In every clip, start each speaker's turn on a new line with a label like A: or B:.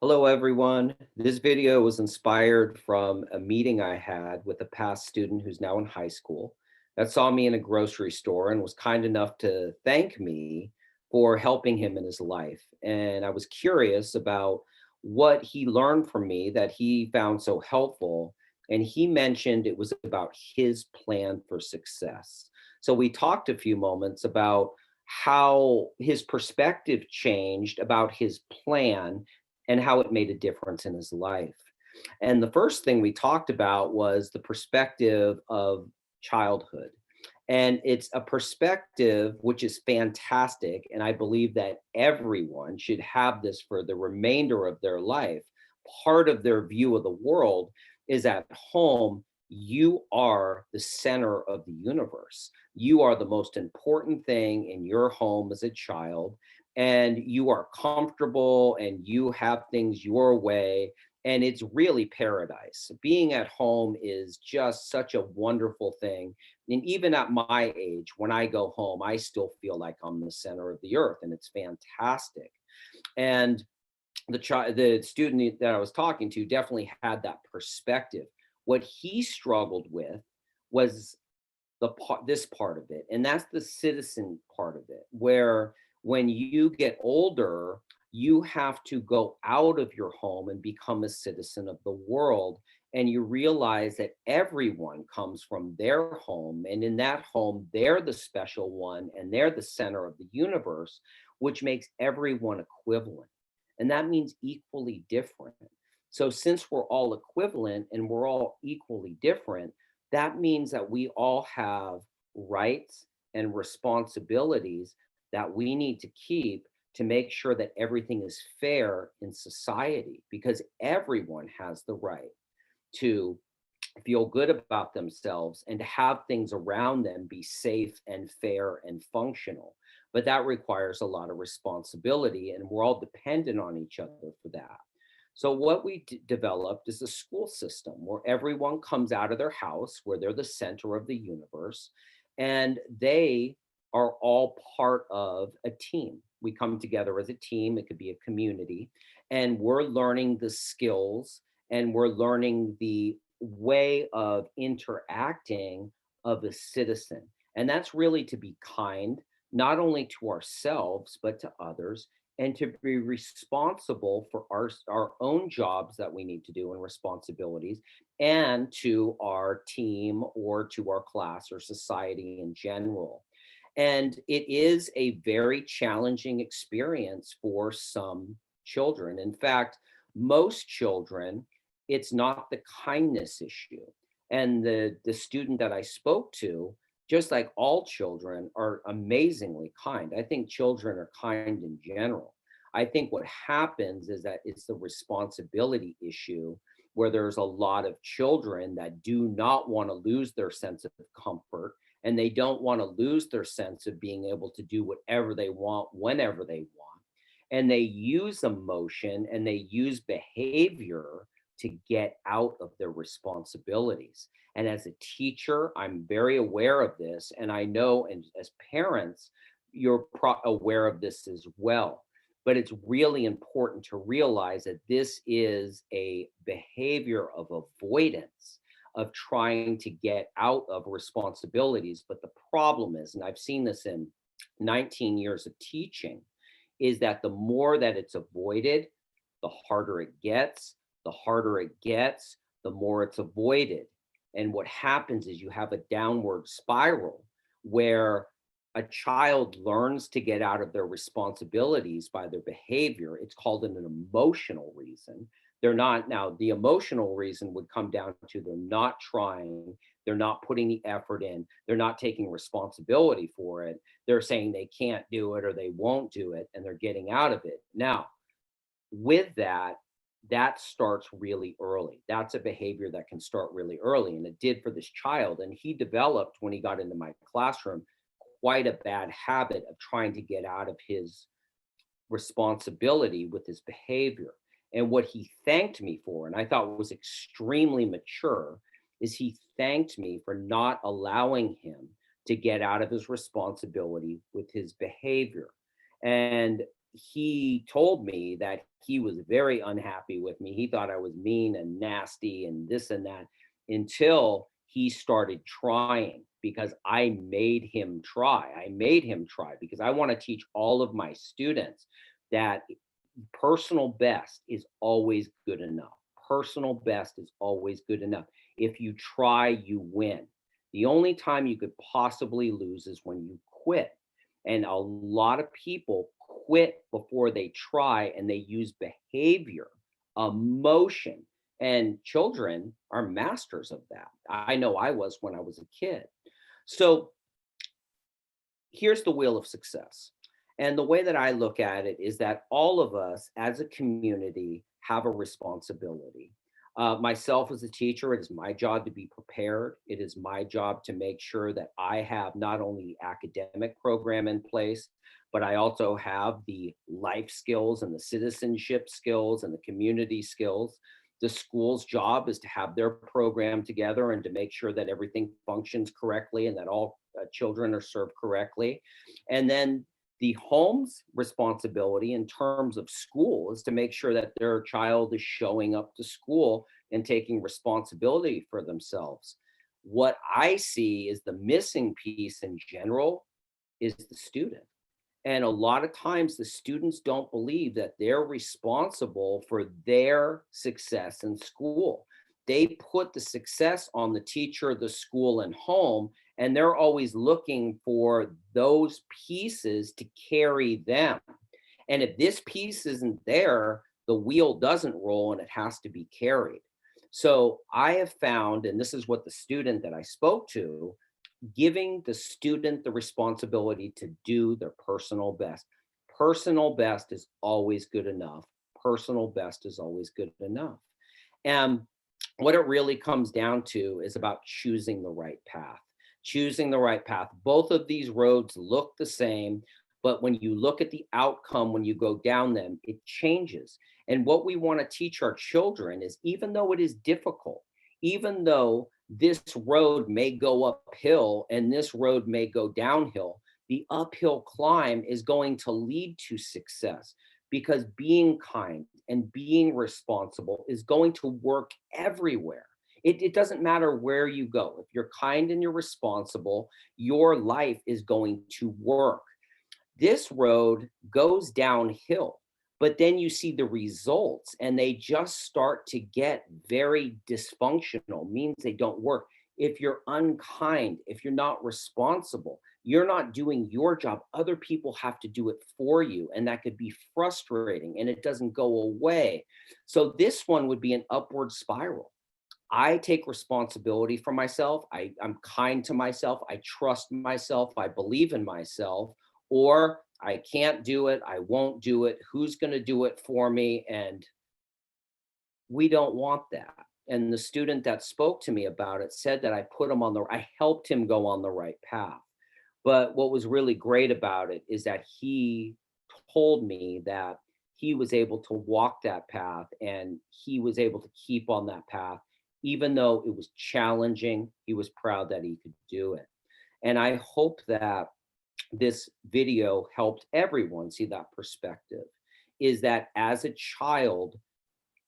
A: Hello, everyone. This video was inspired from a meeting I had with a past student who's now in high school that saw me in a grocery store and was kind enough to thank me for helping him in his life. And I was curious about what he learned from me that he found so helpful. And he mentioned it was about his plan for success. So we talked a few moments about how his perspective changed about his plan and how it made a difference in his life. And the first thing we talked about was the perspective of childhood. And it's a perspective which is fantastic. And I believe that everyone should have this for the remainder of their life. Part of their view of the world is at home. You are the center of the universe. You are the most important thing in your home as a child, and you are comfortable and you have things your way, and it's really paradise. Being at home is just such a wonderful thing. And even at my age, when I go home, I still feel like I'm the center of the earth, and it's fantastic. And the student that I was talking to definitely had that perspective. What he struggled with was this part of it, and that's the citizen part of it, where when you get older, you have to go out of your home and become a citizen of the world. And you realize that everyone comes from their home, and in that home they're the special one and they're the center of the universe, which makes everyone equivalent, and that means equally different. So since we're all equivalent and we're all equally different, that means that we all have rights and responsibilities that we need to keep to make sure that everything is fair in society, because everyone has the right to feel good about themselves and to have things around them be safe and fair and functional. But that requires a lot of responsibility, and we're all dependent on each other for that. So, what we developed is a school system where everyone comes out of their house, where they're the center of the universe, and they are all part of a team. We come together as a team, it could be a community, and we're learning the skills and we're learning the way of interacting of a citizen. And that's really to be kind, not only to ourselves, but to others, and to be responsible for our own jobs that we need to do and responsibilities, and to our team or to our class or society in general. And it is a very challenging experience for some children. In fact, most children, it's not the kindness issue. And the student that I spoke to, just like all children, are amazingly kind. I think children are kind in general. I think what happens is that it's the responsibility issue, where there's a lot of children that do not want to lose their sense of comfort, and they don't want to lose their sense of being able to do whatever they want whenever they want. And they use emotion and they use behavior to get out of their responsibilities. And as a teacher, I'm very aware of this. And I know, and as parents, you're aware of this as well. But it's really important to realize that this is a behavior of avoidance, of trying to get out of responsibilities. But the problem is, and I've seen this in 19 years of teaching, is that the more that it's avoided, the harder it gets. The harder it gets, the more it's avoided. And what happens is you have a downward spiral where a child learns to get out of their responsibilities by their behavior. It's called an emotional reason. They're not, now, the emotional reason would come down to they're not trying, they're not putting the effort in, they're not taking responsibility for it. They're saying they can't do it or they won't do it, and they're getting out of it. Now, with that, that starts really early. That's a behavior that can start really early. And it did for this child. And he developed, when he got into my classroom, quite a bad habit of trying to get out of his responsibility with his behavior. And what he thanked me for, and I thought was extremely mature, is he thanked me for not allowing him to get out of his responsibility with his behavior. And he told me that he was very unhappy with me. He thought I was mean and nasty and this and that until he started trying because I made him try. I made him try because I want to teach all of my students that personal best is always good enough. Personal best is always good enough. If you try, you win. The only time you could possibly lose is when you quit. And a lot of people quit before they try and they use behavior, emotion, and children are masters of that. I know I was when I was a kid. So here's the wheel of success. And the way that I look at it is that all of us as a community have a responsibility. Myself as a teacher, it is my job to be prepared. It is my job to make sure that I have not only the academic program in place, but I also have the life skills and the citizenship skills and the community skills. The school's job is to have their program together and to make sure that everything functions correctly and that all children are served correctly. And then the home's responsibility in terms of school is to make sure that their child is showing up to school and taking responsibility for themselves. What I see is the missing piece in general is the student. And a lot of times the students don't believe that they're responsible for their success in school. They put the success on the teacher, the school, and home, and they're always looking for those pieces to carry them. And if this piece isn't there, the wheel doesn't roll and it has to be carried. So I have found, and this is what the student that I spoke to, giving the student the responsibility to do their personal best. Personal best is always good enough. Personal best is always good enough. And what it really comes down to is about choosing the right path. Choosing the right path. Both of these roads look the same, but when you look at the outcome, when you go down them, it changes. And what we want to teach our children is even though it is difficult, even though this road may go uphill and this road may go downhill, the uphill climb is going to lead to success because being kind and being responsible is going to work everywhere. It doesn't matter where you go. If you're kind and you're responsible, your life is going to work. This road goes downhill, but then you see the results and they just start to get very dysfunctional, means they don't work. If you're unkind, if you're not responsible, you're not doing your job. Other people have to do it for you, and that could be frustrating and it doesn't go away. So, this one would be an upward spiral. I take responsibility for myself. I'm kind to myself. I trust myself. I believe in myself. Or I can't do it. I won't do it. Who's going to do it for me? And we don't want that. And the student that spoke to me about it said that I helped him go on the right path. But what was really great about it is that he told me that he was able to walk that path and he was able to keep on that path. Even though it was challenging, he was proud that he could do it. And I hope that this video helped everyone see that perspective is that as a child,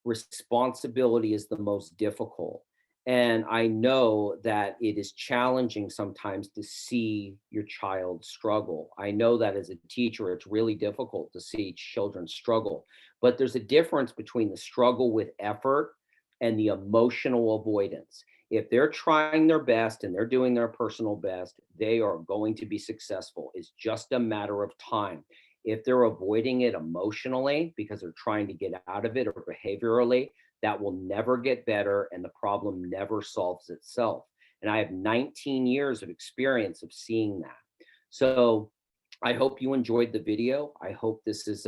A: responsibility is the most difficult. And I know that it is challenging sometimes to see your child struggle. I know that as a teacher, it's really difficult to see children struggle. But there's a difference between the struggle with effort and the emotional avoidance. If they're trying their best and they're doing their personal best, they are going to be successful. It's just a matter of time. If they're avoiding it emotionally because they're trying to get out of it or behaviorally, that will never get better and the problem never solves itself. And I have 19 years of experience of seeing that. So I hope you enjoyed the video. I hope this is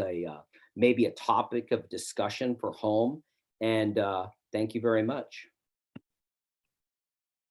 A: maybe a topic of discussion for home. And thank you very much.